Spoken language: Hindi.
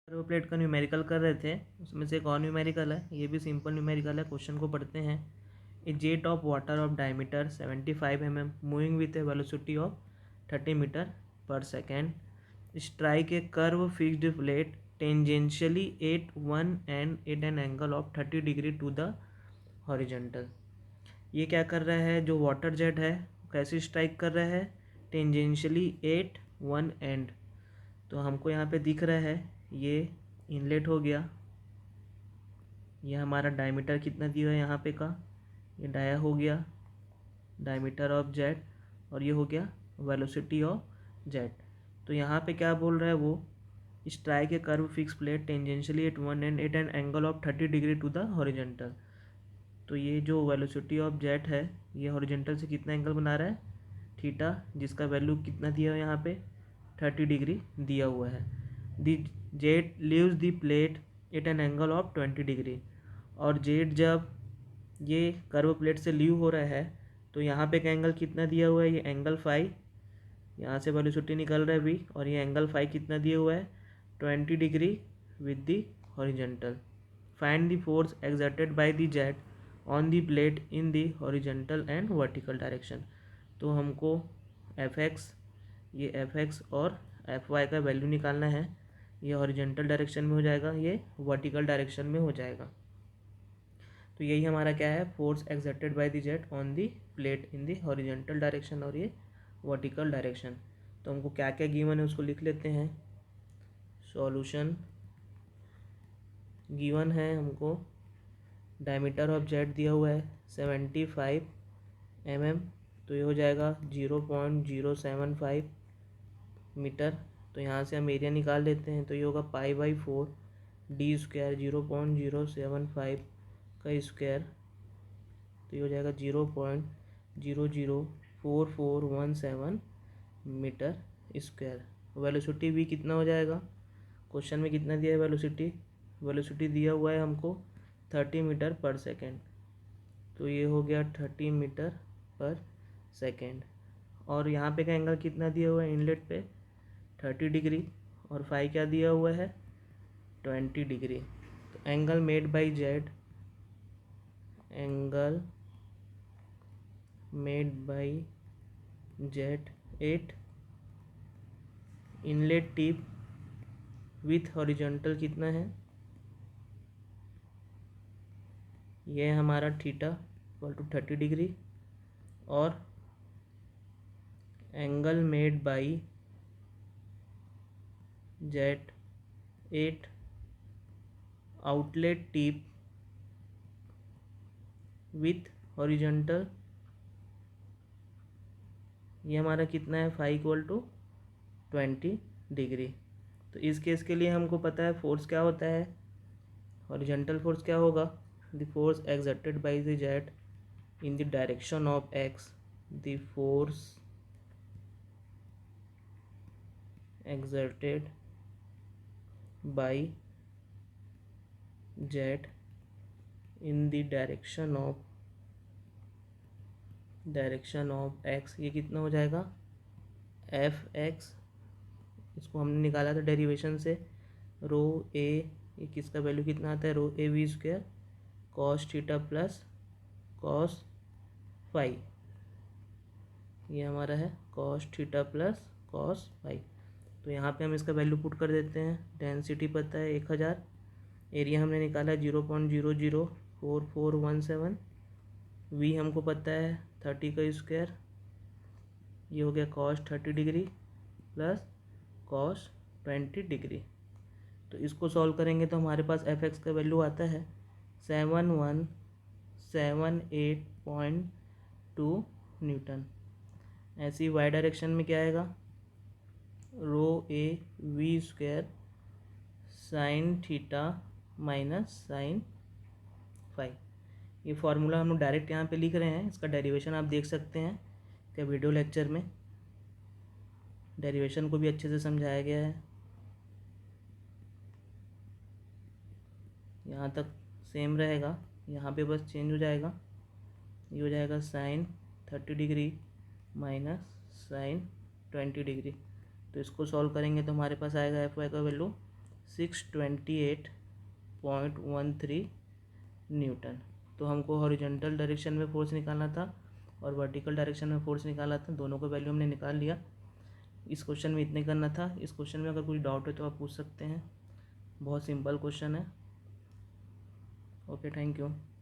वो प्लेट का न्यूमेरिकल कर रहे थे, उसमें से एक और न्यूमेरिकल है, ये भी सिंपल न्यूमेरिकल है। क्वेश्चन को पढ़ते हैं। A jet of water of diameter 75 mm moving with a velocity of 30 metre per second strike a curved fixed plate tangentially at one end at an angle of 30 degree to the horizontal. ये क्या कर रहा है, जो वाटर जेट है कैसे स्ट्राइक कर रहा है, टेंजेंशियली एट वन एंड। तो हमको यहाँ पे दिख रहा है ये इनलेट हो गया, ये हमारा डायमीटर कितना दिया है यहाँ पे का, ये डाया हो गया डायमीटर ऑफ जेट, और ये हो गया वेलोसिटी ऑफ जेट। तो यहाँ पे क्या बोल रहा है वो, strike a curve fix plate tangentially at one end at an angle of 30 degree to the horizontal. तो ये जो वेलोसिटी ऑफ जेट है ये हॉरिजेंटल से कितना एंगल बना रहा है, थीटा, जिसका वैल्यू कितना दिया है यहाँ पे 30 डिग्री दिया हुआ है। The jet leaves the plate at an angle of 20 degree. और जेट जब ये कर्व प्लेट से लीव हो रहा है तो यहाँ पे का एंगल कितना दिया हुआ है, ये एंगल फाई, यहाँ से वेलोसिटी निकल रहा है भी, और ये एंगल फाई कितना दिया हुआ है 20 degree with the horizontal. Find the force exerted by the jet on the plate in the horizontal and vertical direction. तो हमको एफ एक्स, ये एफ एक्स और एफ वाई का वैल्यू निकालना है। ये हॉरिजेंटल डायरेक्शन में हो जाएगा, ये वर्टिकल डायरेक्शन में हो जाएगा। तो यही हमारा क्या है, force exerted by the jet on the plate in the horizontal direction और ये वर्टिकल डायरेक्शन। तो हमको क्या क्या गिवन है उसको लिख लेते हैं। सॉल्यूशन गिवन है हमको, डायमीटर ऑफ जेट दिया हुआ है 75 mm, तो ये हो जाएगा 0.075 मीटर। तो यहाँ से हम एरिया निकाल लेते हैं, तो ये होगा π/4 डी स्क्वायर 0.075 का स्क्वायर, तो ये हो जाएगा 0.00417 मीटर स्क्वायर। वेलोसिटी भी कितना हो जाएगा, क्वेश्चन में कितना दिया है वेलोसिटी, वेलोसिटी दिया हुआ है हमको 30 मीटर पर सेकेंड, तो ये हो गया 30 मीटर पर सेकेंड। और यहाँ पे का एंगल कितना दिया हुआ है इनलेट पे 30 डिग्री, और फाई क्या दिया हुआ है 20 डिग्री। तो angle made by jet, angle made by jet eight inlet tip with horizontal कितना है, ये हमारा थीटा इक्वल टू 30 डिग्री, और angle made by jet eight outlet tip with horizontal, ये हमारा कितना है फाई इक्वल टू 20 डिग्री। तो इस केस के लिए हमको पता है फोर्स क्या होता है, हॉरिजॉन्टल फोर्स क्या होगा, the force exerted by the jet in the direction of x, the force exerted by jet in the direction of x, ये कितना हो जाएगा एफ एक्स, इसको हमने निकाला था डेरिवेशन से, रो ए, ये किसका वैल्यू कितना आता है, rho a v square cos theta plus cos phi, ये हमारा है cos theta plus cos phi. तो यहाँ पे हम इसका वैल्यू पुट कर देते हैं। डेंसिटी पता है 1000, एरिया हमने निकाला है 0.00417, वी हमको पता है 30 का स्क्वायर, ये हो गया cos 30 degree plus cos 20 degree. तो इसको सॉल्व करेंगे तो हमारे पास एफ एक्स का वैल्यू आता है 7178.2 न्यूटन। ऐसी वाई डायरेक्शन में क्या आएगा, rho a v square sine theta minus sine five. ये फार्मूला हम लोग डायरेक्ट यहाँ पे लिख रहे हैं, इसका डेरिवेशन आप देख सकते हैं क्या वीडियो लेक्चर में, डेरिवेशन को भी अच्छे से समझाया गया है। यहाँ तक सेम रहेगा, यहाँ पे बस चेंज हो जाएगा, ये हो जाएगा sine 30 degree minus sine 20 degree. तो इसको सॉल्व करेंगे तो हमारे पास आएगा एफ वाई का वैल्यू 628.13 न्यूटन। तो हमको हॉरिजॉन्टल डायरेक्शन में फोर्स निकालना था और वर्टिकल डायरेक्शन में फोर्स निकाला था, दोनों का वैल्यू हमने निकाल लिया। इस क्वेश्चन में इतने करना था। इस क्वेश्चन में अगर कोई डाउट है तो आप पूछ सकते हैं, बहुत सिंपल क्वेश्चन है। Okay, thank you.